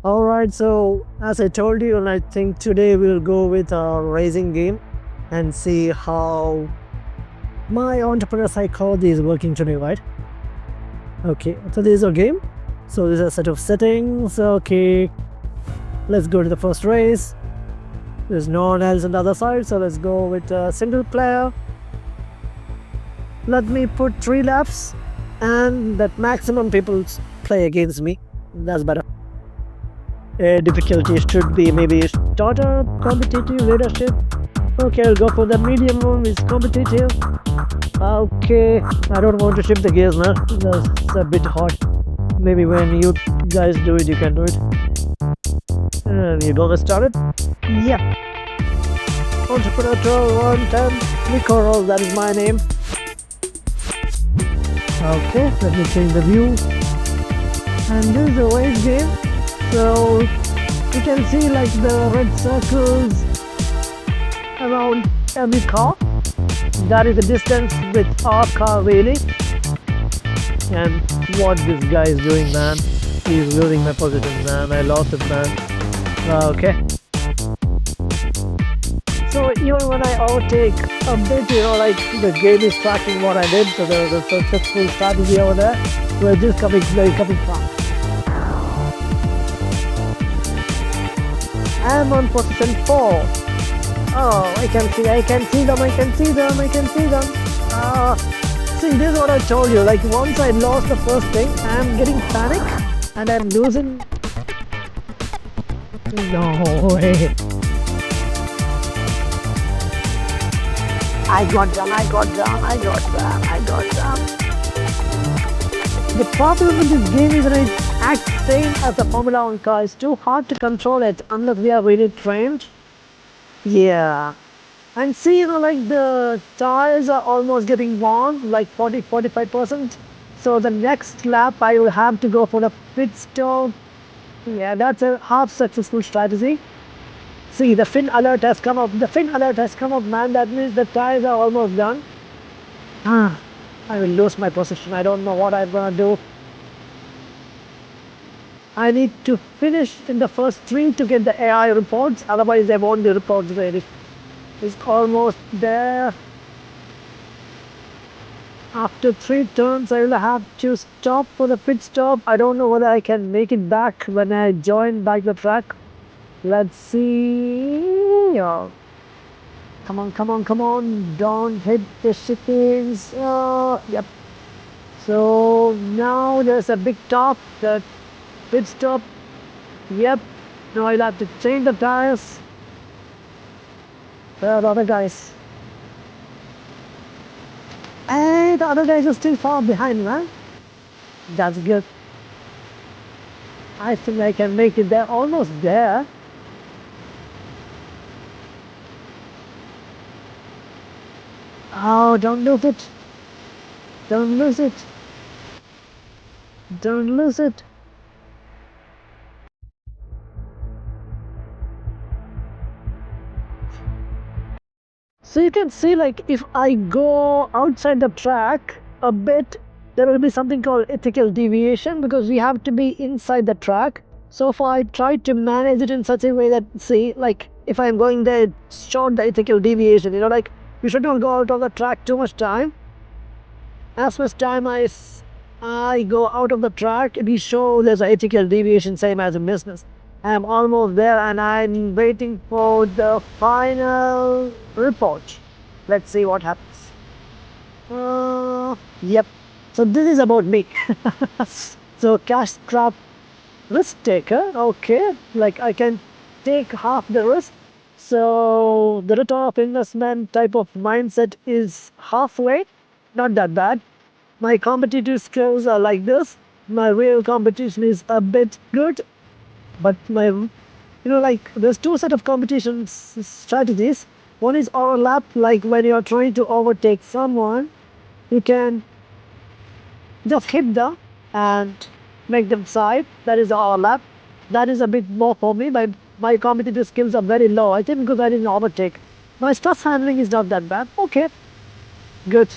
Alright, so as I told you, and I think today we'll go with a racing game and see how my entrepreneur psychology is working today, right? Okay, so this is our game. So this is a set of settings. Okay, let's go to the first race. There's no one else on the other side, so let's go with a single player. Let me put 3 laps, and that maximum people play against me. That's better. Difficulty should be maybe starter, competitive, leadership. Okay, I'll go for the medium one, it's competitive. Okay, I don't want to shift the gears now. That's a bit hot. Maybe when you guys do it, you can do it. And you gonna start it? Yeah. Entrepreneurial 110, Nicorol, that is my name. Okay, let me change the view. And this is a race game. So you can see like the red circles around every car. That is the distance with our car really. And what this guy is doing, man, he's losing my position, man. I lost it, man. Okay. So even when I overtake a bit, like the game is tracking what I did, so there's a successful strategy over there. We're just coming fast. I'm on position 4. Oh, I can see them. See, this is what I told you. Like once I lost the first thing, I'm getting panic and I'm losing. No way. I got them. The problem with this game is that it acts same as the Formula 1 car. It's too hard to control it unless we are really trained. Yeah. And see, like the tires are almost getting warm, like 40-45%. So the next lap I will have to go for the pit stop. Yeah, that's a half successful strategy. See, the fin alert has come up. Man. That means the tires are almost done. I will lose my position. I don't know what I'm gonna do. I need to finish in the first 3 to get the AI reports, otherwise they won't be reports ready. It's almost there. After 3 turns, I will have to stop for the pit stop. I don't know whether I can make it back when I join back the track. Let's see. Oh. Come on. Don't hit the shippings. Yep. So now there's a big top, the pit stop. Yep. Now I'll have to change the tires. Where are the other guys? Hey, the other guys are still far behind, man. That's good. I think I can make it there. Almost there. Oh, don't lose it. So you can see, like, if I go outside the track a bit, there will be something called ethical deviation because we have to be inside the track. So far I tried to manage it in such a way that, see, like, if I'm going there, it's short the ethical deviation, like, we should not go out of the track too much time. As much time I go out of the track, we show there's an ethical deviation, same as in business. I'm almost there and I'm waiting for the final report. Let's see what happens. Yep. So this is about me. So cash trap risk taker. Okay. Like I can take half the risk. So the return of investment type of mindset is halfway. Not that bad. My competitive skills are like this. My real competition is a bit good. But like there's 2 set of competition strategies. One is overlap, like when you're trying to overtake someone, you can just hit them and make them side. That is the overlap. That is a bit more for me. My competitive skills are very low. I think because I didn't overtake. My stress handling is not that bad. Okay, good.